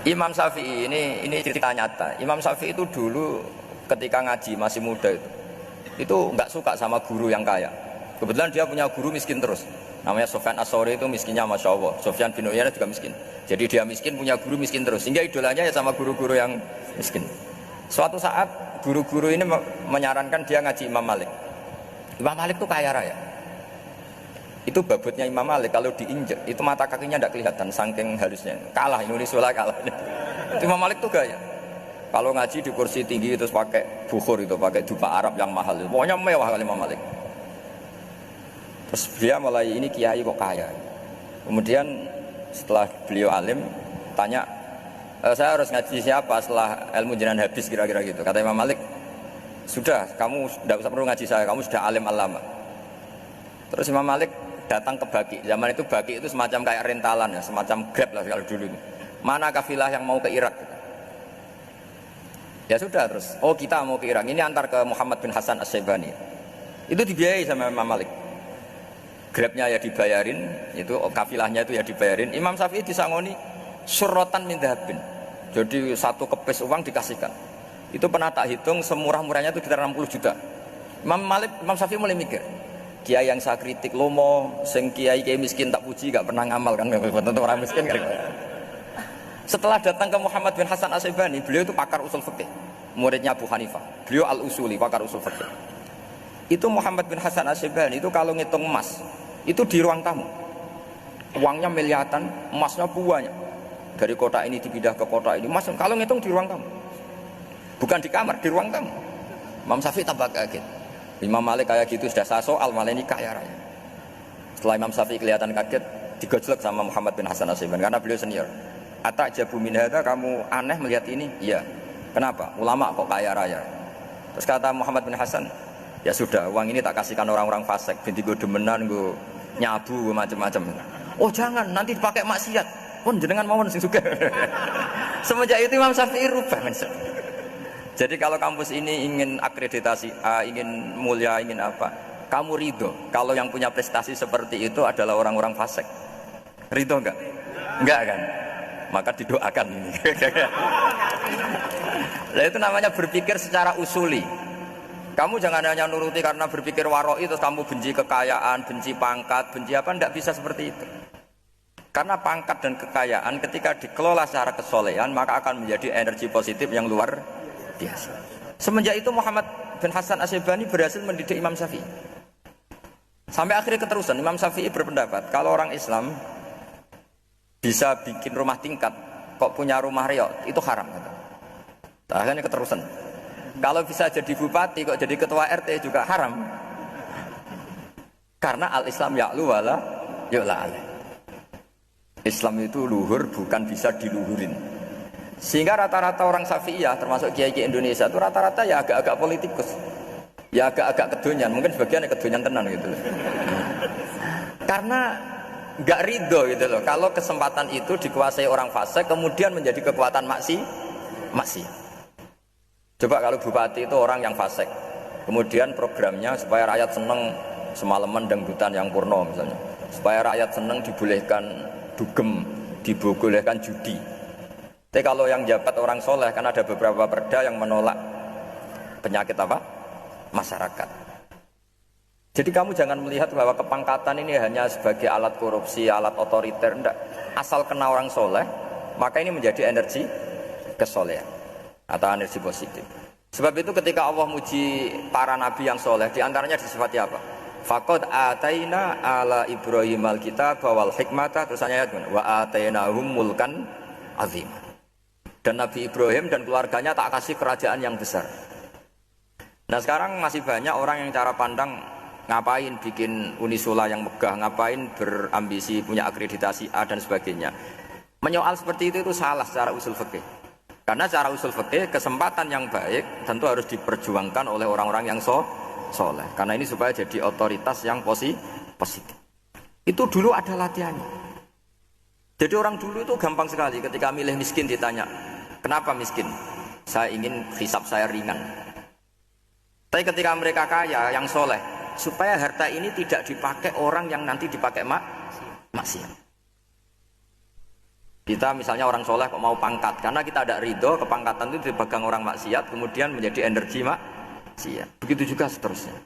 Imam Syafi'i ini cerita nyata. Imam Syafi'i itu dulu ketika ngaji masih muda itu nggak suka sama guru yang kaya. Kebetulan dia punya guru miskin terus. Namanya Sufyan As-Tsauri, itu miskinnya Masya Allah. Sufyan bin Uyainah juga miskin. Jadi dia miskin, punya guru miskin terus. Sehingga idolanya ya sama guru-guru yang miskin. Suatu saat guru-guru ini menyarankan dia ngaji Imam Malik. Imam Malik itu kaya raya. Itu babutnya Imam Malik kalau diinjek itu mata kakinya tidak kelihatan saking halusnya. Kalah Indonesia lah kalah. Imam Malik tuh gaya. Kalau ngaji di kursi tinggi terus pakai bukhur itu, pakai dupa Arab yang mahal. Pokoknya mewah kali Imam Malik. Terus dia mulai ini kiai kok kaya. Kemudian setelah beliau alim tanya, saya harus ngaji siapa setelah ilmu jenengan habis kira-kira gitu. Kata Imam Malik, sudah kamu tidak usah perlu ngaji saya, kamu sudah alim alama. Terus Imam Malik datang ke Baki. Zaman itu Baki itu semacam kayak rentalan ya, semacam Grab lah kalau dulu. Mana kafilah yang mau ke Irak? Ya sudah terus. Oh kita mau ke Irak. Ini antar ke Muhammad bin Hasan As-Syaibani. Itu dibiayai sama Imam Malik. Grabnya ya dibayarin, itu kafilahnya itu ya dibayarin. Imam Syafi'i disangoni surrotan min dhahabin. Jadi satu kepes uang dikasihkan. Itu pernah tak hitung semurah-murahnya itu sekitar 60 juta. Imam Syafi'i mulai mikir. Kiai yang saya kritik lomo, sing kiai miskin tak puji, gak pernah ngamal kan, tentu orang miskin kan. Setelah datang ke Muhammad bin Hasan As-Syaibani, beliau itu pakar usul fikih, muridnya Abu Hanifah. Beliau al-usuli, pakar usul fikih. Itu Muhammad bin Hasan As-Syaibani itu kalau ngitung emas, itu di ruang tamu. Uangnya miliaran, emasnya banyak. Dari kota ini dipindah ke kota ini, emas kalau ngitung di ruang tamu. Bukan di kamar, di ruang tamu. Imam Syafi'i tambah kaget. Imam Malik kayak gitu sudah saya soal, malah ini kaya raya. Setelah Imam Syafi'i kelihatan kaget, digojlek sama Muhammad bin Hasan As-Syaibani karena beliau senior. Atajabu min hadza, kamu aneh melihat ini? Iya. Kenapa? Ulama kok kaya raya. Terus kata Muhammad bin Hasan, ya sudah, uang ini tak kasihkan orang-orang fasik, binti gue demenan, gue nyabu, gue macam-macam. Oh jangan, nanti dipakai maksiat. Pun jenengan mawon sing suka. Semenjak itu Imam Syafi'i rubah. Jadi kalau kampus ini ingin akreditasi A, ingin mulia, ingin apa, kamu ridho kalau yang punya prestasi seperti itu adalah orang-orang fasik. Ridho enggak? Enggak kan? Maka didoakan ini. Nah, itu namanya berpikir secara usuli. Kamu jangan hanya nuruti karena berpikir waroi terus kamu benci kekayaan, benci pangkat, benci apa, tidak bisa seperti itu. Karena pangkat dan kekayaan ketika dikelola secara kesolehan maka akan menjadi energi positif yang luar biasa. Semenjak itu Muhammad bin Hasan As-Syaibani berhasil mendidik Imam Syafi'i. Sampai akhirnya keterusan Imam Syafi'i berpendapat kalau orang Islam bisa bikin rumah tingkat kok punya rumah reot itu haram. Akhirnya keterusan. Kalau bisa jadi bupati kok jadi ketua RT juga haram. Karena al-Islam ya'lu wala yu'la alaih. Islam itu luhur bukan bisa diluhurin. Sehingga rata-rata orang Syafi'iyah termasuk kiai-kiai Indonesia itu rata-rata ya agak-agak politikus. Ya agak-agak kedonyan, mungkin sebagian kedonyan tenan gitu. Karena enggak ridho gitu loh. Kalau kesempatan itu dikuasai orang fasik kemudian menjadi kekuatan maksiat. Coba kalau bupati itu orang yang fasik, kemudian programnya supaya rakyat seneng semalaman dangdutan yang purno misalnya, supaya rakyat seneng dibolehkan dugem, dibolehkan judi. Tapi kalau yang jabat orang soleh kan ada beberapa perda yang menolak penyakit apa? Masyarakat. Jadi kamu jangan melihat bahwa kepangkatan ini hanya sebagai alat korupsi, alat otoriter, enggak. Asal kena orang soleh, maka ini menjadi energi kesolehan atau energi positif. Sebab itu ketika Allah muji para nabi yang soleh, diantaranya disifati apa? Faqad ataina ala Ibrahim al-kitab wal hikmata, terus ayat wa atainahum mulkan azim. Dan Nabi Ibrahim dan keluarganya tak kasih kerajaan yang besar. Nah sekarang masih banyak orang yang cara pandang ngapain bikin unisula yang megah, ngapain berambisi punya akreditasi A dan sebagainya. Menyoal seperti itu salah secara usul fikih. Karena secara usul fikih kesempatan yang baik tentu harus diperjuangkan oleh orang-orang yang soleh. Karena ini supaya jadi otoritas yang positif. Itu dulu ada latihannya. Jadi orang dulu itu gampang sekali ketika milih miskin ditanya, kenapa miskin? Saya ingin hisab saya ringan. Tapi ketika mereka kaya yang soleh, supaya harta ini tidak dipakai orang yang nanti dipakai maksiat. Kita misalnya orang soleh kok mau pangkat, karena kita ada ridho, kepangkatan itu dipegang orang maksiat, kemudian menjadi energi maksiat. Begitu juga seterusnya.